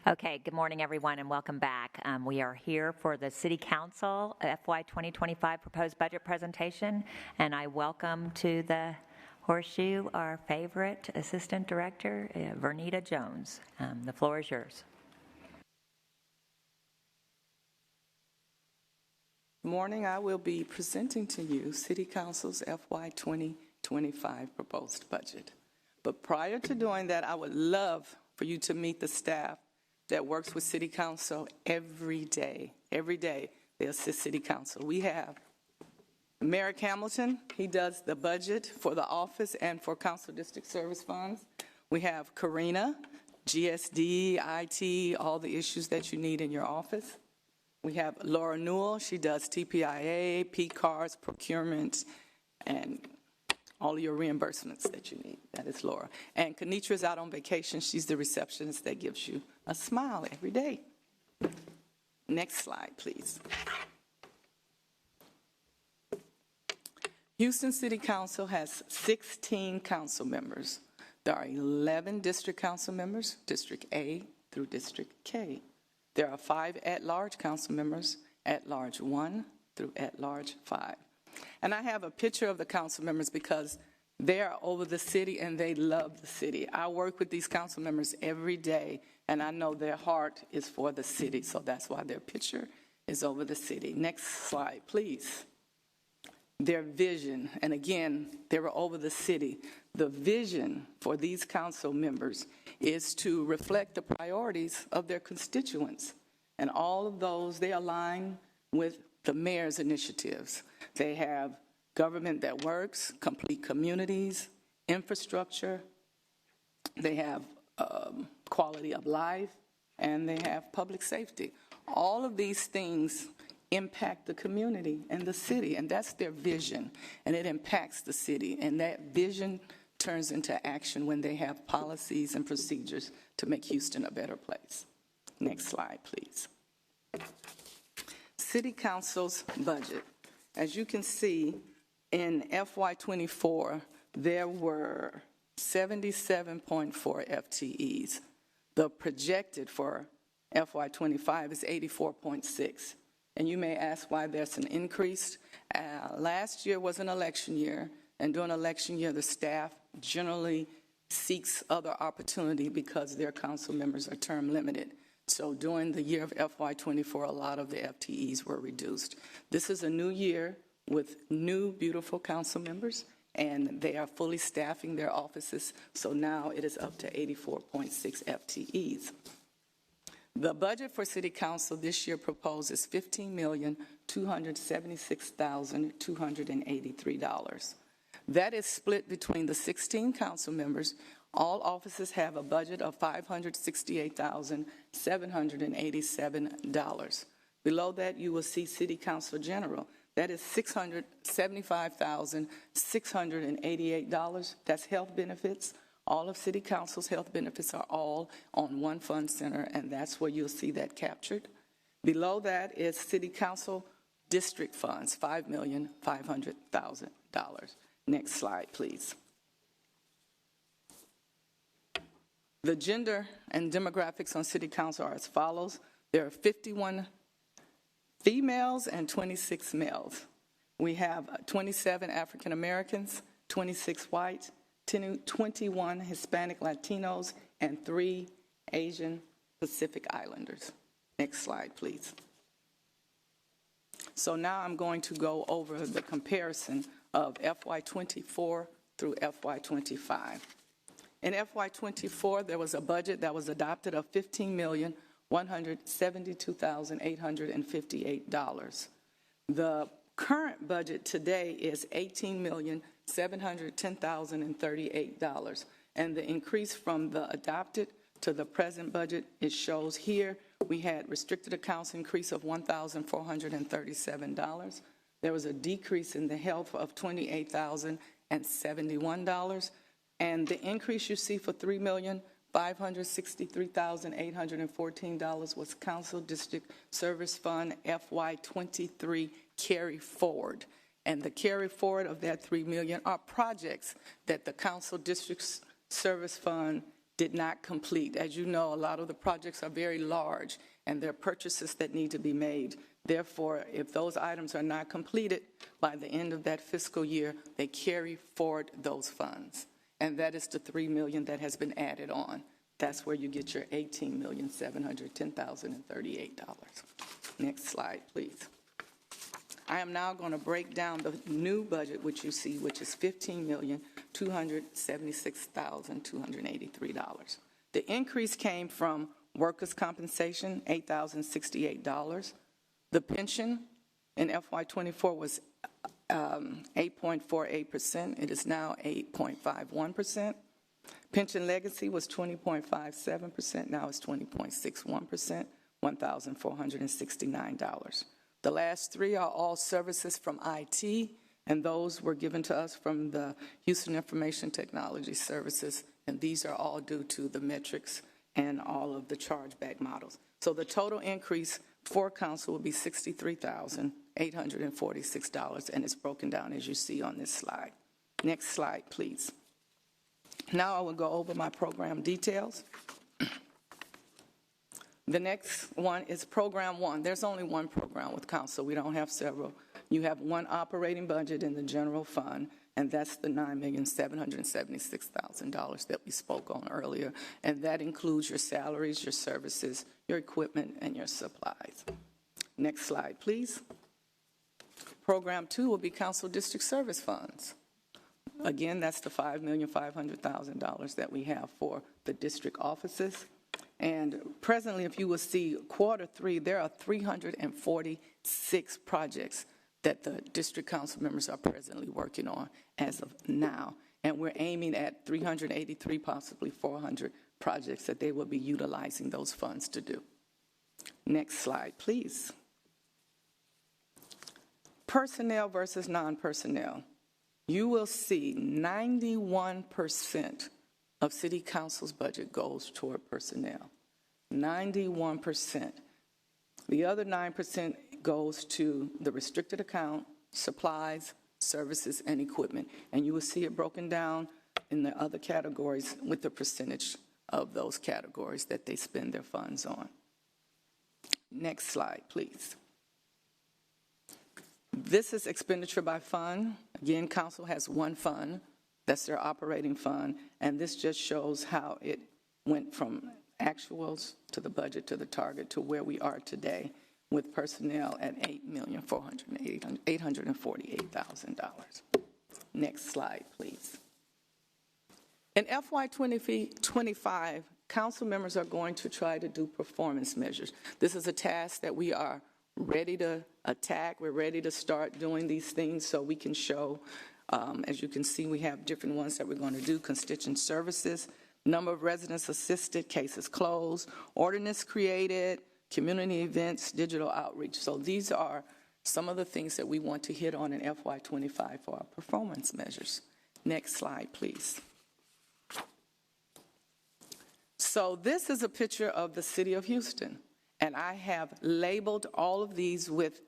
Okay, good morning, everyone, and welcome back. We are here for the City Council FY 2025 proposed budget presentation, and I welcome to the Horseshoe our favorite Assistant Director, Vernita Jones. The floor is yours. Good morning. I will be presenting to you City Council's FY 2025 proposed budget. But prior to doing that, I would love for you to meet the staff that works with City Council every day. Every day they assist City Council. We have Merrick Hamilton. He does the budget for the office and for Council District Service Funds. We have Karina, GSD, IT, all the issues that you need in your office. We have Laura Newell. She does TPIA, P-cards, procurement, and all of your reimbursements that you need. That is Laura. And Kanitra's out on vacation. She's the receptionist that gives you a smile every day. Next slide, please. Houston City Council has 16 council members. There are 11 district council members, District A through District K. There are 5 at-large council members, at-large 1 through at-large 5. And I have a picture of the council members because they are over the city and they love the city. I work with these council members every day, and I know their heart is for the city, so that's why their picture is over the city. Next slide, please. Their vision, and again, they were over the city. The vision for these council members is to reflect the priorities of their constituents, and all of those, they align with the mayor's initiatives. They have government that works, complete communities, infrastructure. They have quality of life, and they have public safety. All of these things impact the community and the city, and that's their vision, and it impacts the city, and that vision turns into action when they have policies and procedures to make Houston a better place. Next slide, please. City Council's budget. As you can see, in FY24, there were 77.4 FTEs. The projected for FY25 is 84.6. And you may ask why there's an increase. Last year was an election year, and during election year, the staff generally seeks other opportunity because their council members are term limited. So during the year of FY24, a lot of the FTEs were reduced. This is a new year with new, beautiful council members, and they are fully staffing their offices. So now it is up to 84.6 FTEs. The budget for City Council this year proposes $15,276,283. That is split between the 16 council members. All offices have a budget of $568,787. Below that, you will see City Council General. That is $675,688. That's health benefits. All of City Council's health benefits are all on one fund center, and that's where you'll see that captured. Below that is City Council district funds, $5,500,000. Next slide, please. The gender and demographics on City Council are as follows. There are 51 females and 26 males. We have 27 African Americans, 26 white, 21 Hispanic Latinos, and 3 Asian Pacific Islanders. Next slide, please. So now I'm going to go over the comparison of FY24 through FY25. In FY24, there was a budget that was adopted of $15,172,858. The current budget today is $18,710,038. And the increase from the adopted to the present budget, it shows here, we had restricted accounts increase of $1,437. There was a decrease in the health of $28,071. And the increase you see for $3,563,814 was Council District Service Fund FY23 carry forward. And the carry forward of that $3 million are projects that the Council District Service Fund did not complete. As you know, a lot of the projects are very large, and there are purchases that need to be made. Therefore, if those items are not completed by the end of that fiscal year, they carry forward those funds. And that is the $3 million that has been added on. That's where you get your $18,710,038. Next slide, please. I am now going to break down the new budget, which you see, which is $15,276,283. The increase came from workers' compensation, $8,068. The pension in FY24 was 8.48%. It is now 8.51%. Pension legacy was 20.57%. Now it's 20.61%, $1,469. The last three are all services from IT, and those were given to us from the Houston Information Technology Services, and these are all due to the metrics and all of the chargeback models. So the total increase for council will be $63,846, and it's broken down as you see on this slide. Next slide, please. Now I will go over my program details. The next one is Program 1. There's only one program with council. We don't have several. You have one operating budget in the general fund, and that's the $9,776,000 that we spoke on earlier. And that includes your salaries, your services, your equipment, and your supplies. Next slide, please. Program 2 will be council district service funds. Again, that's the $5,500,000 that we have for the district offices. And presently, if you will see Q3, there are 346 projects that the district council members are presently working on as of now. And we're aiming at 383, possibly 400 projects that they will be utilizing those funds to do. Next slide, please. Personnel versus non-personnel. You will see 91% of City Council's budget goes toward personnel. 91%. The other 9% goes to the restricted account, supplies, services, and equipment. And you will see it broken down in the other categories with the percentage of those categories that they spend their funds on. Next slide, please. This is expenditure by fund. Again, council has one fund. That's their operating fund. And this just shows how it went from actuals to the budget to the target to where we are today with personnel at $8,848,000. Next slide, please. In FY 2025, council members are going to try to do performance measures. This is a task that we are ready to attack. We're ready to start doing these things so we can show, as you can see, we have different ones that we're going to do: constituent services, number of residents assisted, cases closed, ordinance created, community events, digital outreach. So these are some of the things that we want to hit on in FY25 for our performance measures. Next slide, please. So this is a picture of the city of Houston, and I have labeled all of these with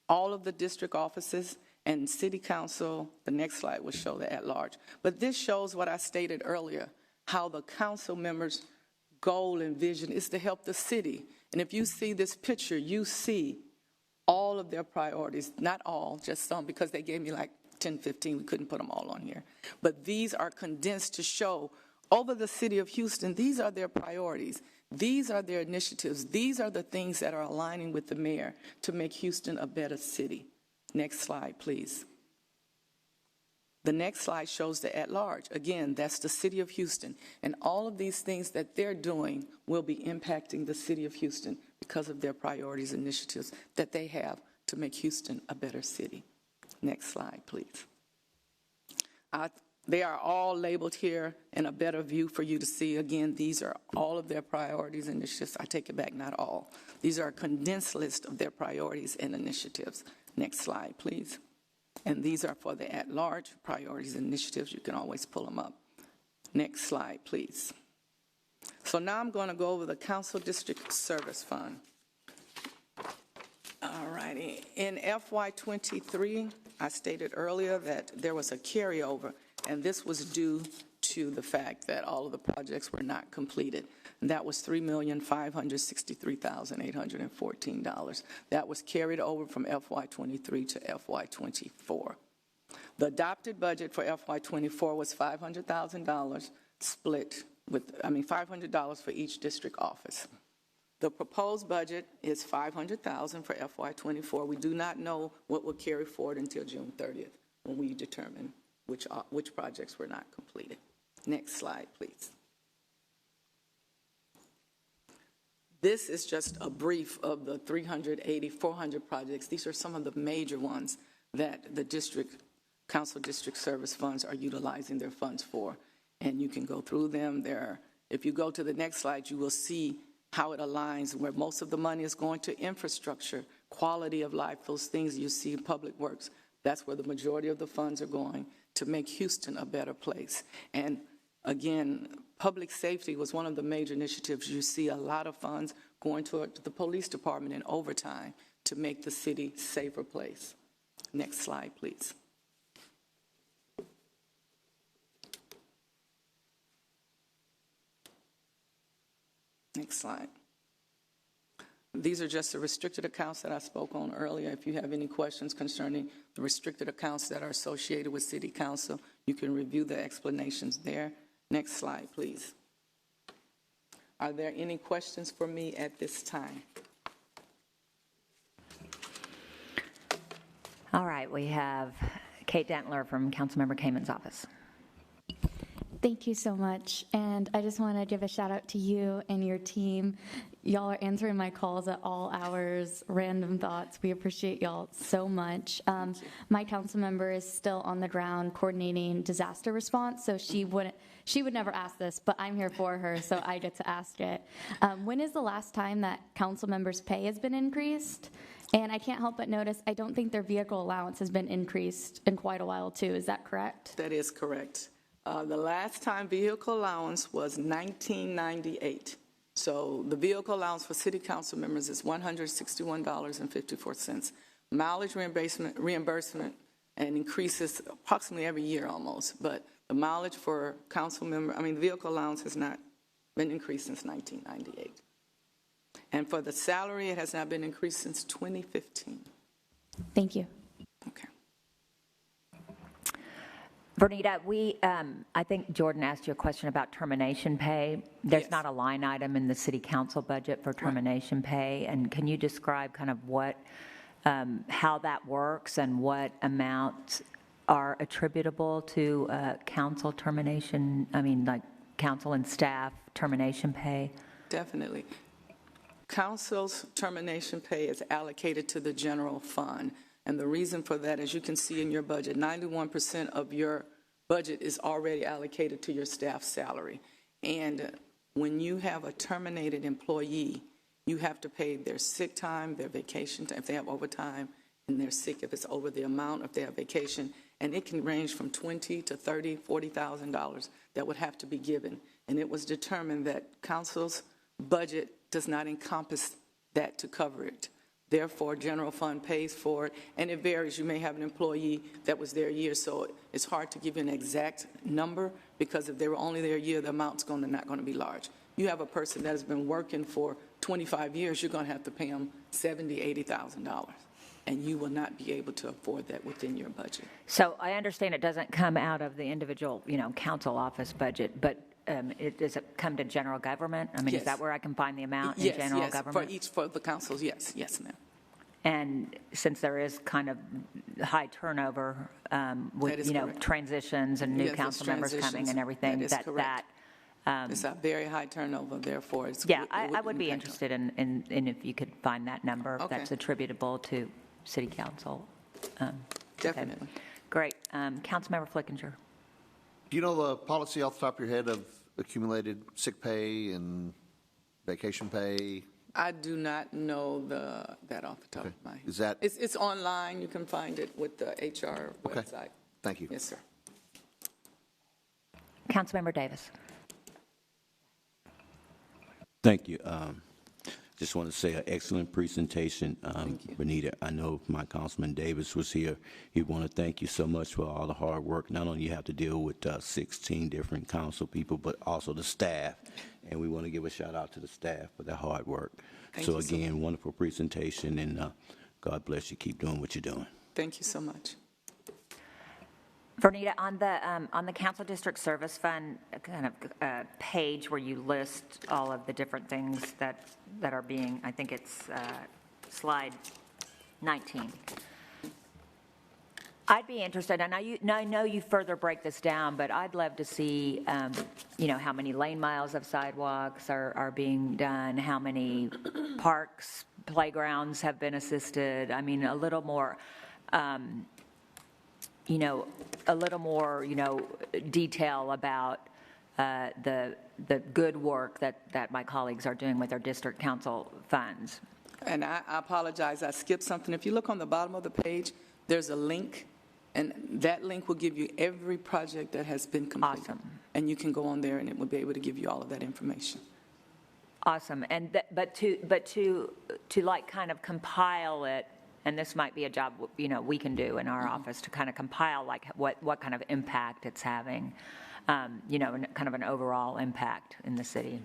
all of the district offices and city council. The next slide will show the at-large. But this shows what I stated earlier, how the council members' goal and vision is to help the city. And if you see this picture, you see all of their priorities, not all, just some, because they gave me like 10, 15. We couldn't put them all on here. But these are condensed to show over the city of Houston, these are their priorities. These are their initiatives. These are the things that are aligning with the mayor to make Houston a better city. Next slide, please. The next slide shows the at-large. Again, that's the city of Houston. And all of these things that they're doing will be impacting the city of Houston because of their priorities and initiatives that they have to make Houston a better city. Next slide, please. They are all labeled here in a better view for you to see. Again, these are all of their priorities and initiatives. I take it back, not all. These are a condensed list of their priorities and initiatives. Next slide, please. And these are for the at-large priorities and initiatives. You can always pull them up. Next slide, please. So now I'm going to go over the Council District Service Fund. All righty. In FY23, I stated earlier that there was a carryover, and this was due you the fact that all of the projects were not completed. And that was $3,563,814. That was carried over from FY23 to FY24. The adopted budget for FY24 was $500,000 split with, $500 for each district office. The proposed budget is $500,000 for FY24. We do not know what will carry forward until June 30th when we determine which projects were not completed. Next slide, please. This is just a brief of the 380, 400 projects. These are some of the major ones that the council district service funds are utilizing their funds for. And you can go through them there. If you go to the next slide, you will see how it aligns where most of the money is going to infrastructure, quality of life, those things you see in public works. That's where the majority of the funds are going to make Houston a better place. And again, public safety was one of the major initiatives. You see a lot of funds going to the police department in overtime to make the city a safer place. Next slide, please. Next slide. These are just the restricted accounts that I spoke on earlier. If you have any questions concerning the restricted accounts that are associated with City Council, you can review the explanations there. Next slide, please. Are there any questions for me at this time? All right, we have Kate Dentler from Councilmember Kamen's office. Thank you so much. And I just want to give a shout out to you and your team. Y'all are answering my calls at all hours, random thoughts. We appreciate y'all so much. My council member is still on the ground coordinating disaster response, so she would never ask this, but I'm here for her, so I get to ask it. When is the last time that council members' pay has been increased? And I can't help but notice, I don't think their vehicle allowance has been increased in quite a while, too. Is that correct? That is correct. The last time vehicle allowance was 1998. So the vehicle allowance for city council members is $161.54. Mileage reimbursement and increases approximately every year almost, but the mileage for the vehicle allowance has not been increased since 1998. And for the salary, it has not been increased since 2015. Thank you. Okay. Vernita, I think Jordan asked you a question about termination pay. There's Yes. not a line item in the city council budget for termination pay, and can you describe kind of how that works and what amounts are attributable to council termination, like council and staff termination pay? Definitely. Council's termination pay is allocated to the general fund. And the reason for that, as you can see in your budget, 91% of your budget is already allocated to your staff salary. And when you have a terminated employee, you have to pay their sick time, their vacation time, if they have overtime, and they're sick if it's over the amount of their vacation. And it can range from $20,000 to $30,000, $40,000 that would have to be given. And it was determined that council's budget does not encompass that to cover it. Therefore, general fund pays for it, and it varies. You may have an employee that was there a year, so it's hard to give you an exact number because if they were only there a year, the amount's not going to be large. You have a person that has been working for 25 years, you're going to have to pay them $70,000, $80,000, and you will not be able to afford that within your budget. So I understand it doesn't come out of the individual, council office budget, but does it come to general government? Yes. Is that where I can find the amount Yes, in general yes. government? For the councils, yes, ma'am. And since there is kind of high turnover with, correct. transitions and new Yes, council members coming transitions. and everything, That is correct. It's a very high turnover, therefore it's... I would be interested in if you could find that number that's attributable to city council. Definitely. Okay. Great. Councilmember Flickinger. Do you know the policy off the top of your head of accumulated sick pay and vacation pay? I do not know that off the top of my head. Is that... It's online. You can find it with the HR website. Thank you. Yes, sir. Councilmember Davis. Thank you. Just want to say an excellent presentation, Benita. I know my Councilman Davis was here. He want to thank you so much for all the hard work. Not only you have to deal with 16 different council people, but also the staff. And we want to give a shout out to the staff for their hard work. So again, wonderful presentation, and God bless you. Keep doing what you're doing. Thank you so much. Vernita, on the Council District Service Fund kind of page where you list all of the different things that are being, I think it's slide 19. I'd be interested, and I know you further break this down, but I'd love to see, how many lane miles of sidewalks are being done, how many parks, playgrounds have been assisted. I mean, a little more, detail about the good work that my colleagues are doing with their district council funds. And I apologize, I skipped something. If you look on the bottom of the page, there's a link, and that link will give you every project that has been completed. Awesome. And you can go on there, and it will be able to give you all of that information. Awesome. And but to like kind of compile it, and this might be a job we can do in our office to kind of compile like what kind of impact it's having, kind of an overall impact in the city.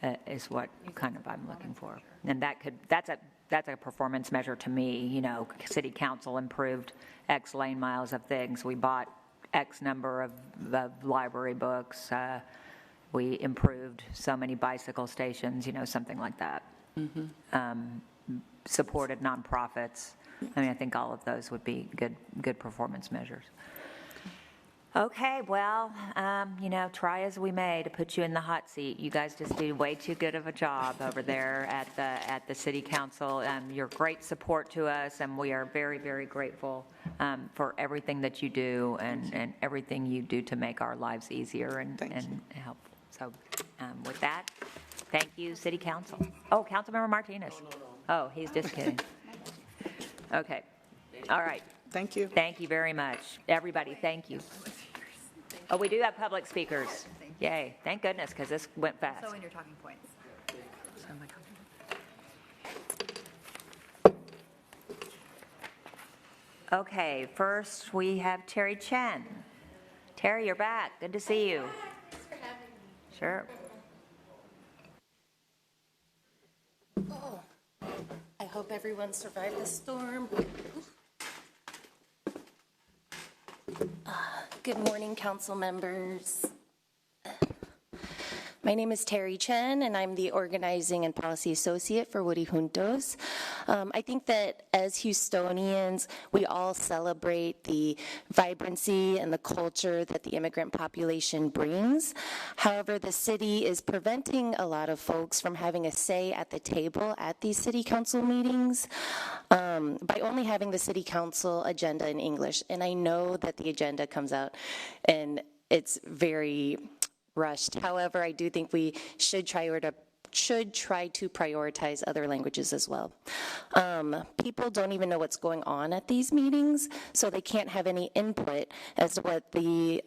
Okay. Is what kind of I'm looking for, and that's a performance measure to me. City council improved X lane miles of things. We bought X number of library books. We improved so many bicycle stations. Something like that. Mm-hmm. Supported nonprofits. I mean, I think all of those would be good performance measures. Okay, well, try as we may to put you in the hot seat. You guys just do way too good of a job over there at the City Council. You're great support to us, and we are very, very grateful for everything that you do and everything you do to make our lives easier and help. So with that, thank you, City Council. Oh, Councilmember Martinez. Oh, he's just kidding. Okay. All right. Thank you. Thank you very much. Everybody, thank you. Oh, we do have public speakers. Yay. Thank goodness, because this went fast. So in your talking points. Okay, first we have Terry Chen. Terry, you're back. Good to see you. Thanks for having me. Sure. I hope everyone survived the storm. Good morning, council members. My name is Terry Chen, and I'm the Organizing and Policy Associate for Woori Juntos. I think that as Houstonians, we all celebrate the vibrancy and the culture that the immigrant population brings. However, the city is preventing a lot of folks from having a say at the table at these city council meetings by only having the city council agenda in English. And I know that the agenda comes out and it's very rushed. However, I do think we should try to prioritize other languages as well. People don't even know what's going on at these meetings, so they can't have any input as to what the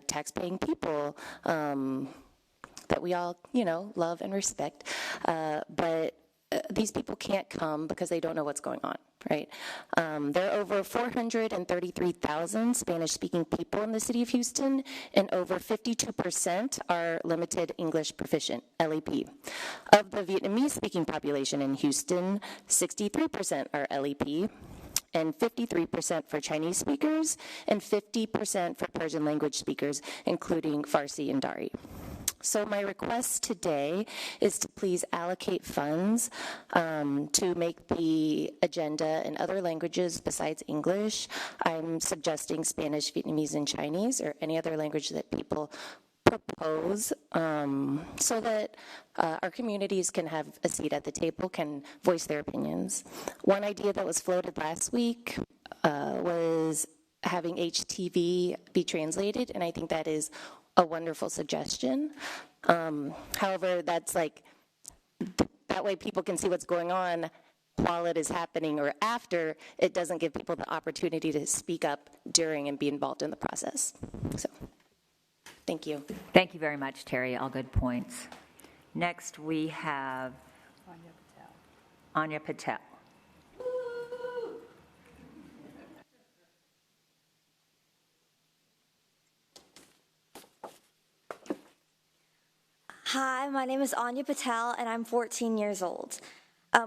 tax-paying people that we all, love and respect, but these people can't come because they don't know what's going on, right? There are over 433,000 Spanish-speaking people in the city of Houston, and over 52% are limited English proficient, LEP. Of the Vietnamese-speaking population in Houston, 63% are LEP, and 53% for Chinese speakers, and 50% for Persian language speakers, including Farsi and Dari. So my request today is to please allocate funds to make the agenda in other languages besides English. I'm suggesting Spanish, Vietnamese, and Chinese, or any other language that people propose, so that our communities can have a seat at the table, can voice their opinions. One idea that was floated last week was having HTV be translated, and I think that is a wonderful suggestion. However, that's that way people can see what's going on while it is happening or after. It doesn't give people the opportunity to speak up during and be involved in the process. So, thank you. Thank you very much, Terry. All good points. Next, we have Anya Patel. Hi, my name is Anya Patel, and I'm 14 years old.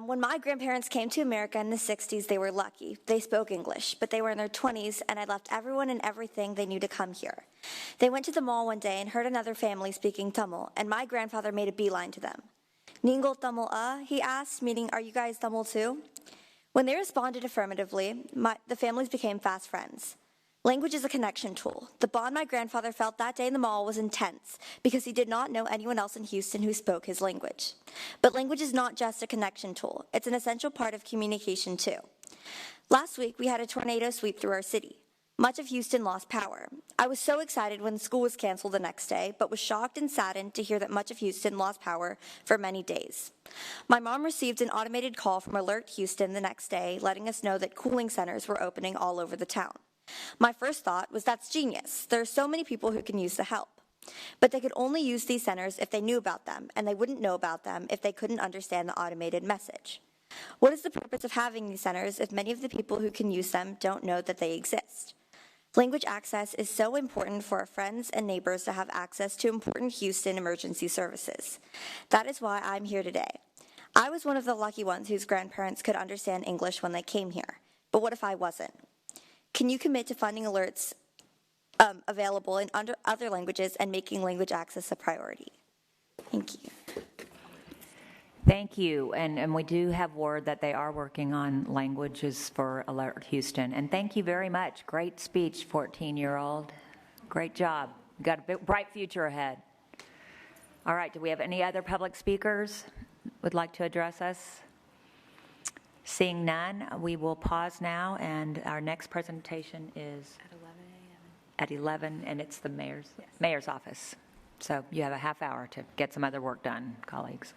When my grandparents came to America in the 60s, they were lucky. They spoke English, but they were in their 20s, and I left everyone and everything they knew to come here. They went to the mall one day and heard another family speaking Tamil, and my grandfather made a beeline to them. Ningal Tamil he asked, meaning, are you guys Tamil too? When they responded affirmatively, the families became fast friends. Language is a connection tool. The bond my grandfather felt that day in the mall was intense because he did not know anyone else in Houston who spoke his language. But language is not just a connection tool. It's an essential part of communication too. Last week, we had a tornado sweep through our city. Much of Houston lost power. I was so excited when school was canceled the next day, but was shocked and saddened to hear that much of Houston lost power for many days. My mom received an automated call from Alert Houston the next day, letting us know that cooling centers were opening all over the town. My first thought was that's genius. There are so many people who can use the help. But they could only use these centers if they knew about them, and they wouldn't know about them if they couldn't understand the automated message. What is the purpose of having these centers if many of the people who can use them don't know that they exist? Language access is so important for our friends and neighbors to have access to important Houston emergency services. That is why I'm here today. I was one of the lucky ones whose grandparents could understand English when they came here. But what if I wasn't? Can you commit to funding alerts available in other languages and making language access a priority? Thank you. Thank you. And we do have word that they are working on languages for Alert Houston. And thank you very much. Great speech, 14-year-old. Great job. You've got a bright future ahead. All right, do we have any other public speakers would like to address us? Seeing none, we will pause now, and our next presentation is At 11 a.m. at 11, and it's the mayor's office. So you have a half hour to get some other work done, colleagues.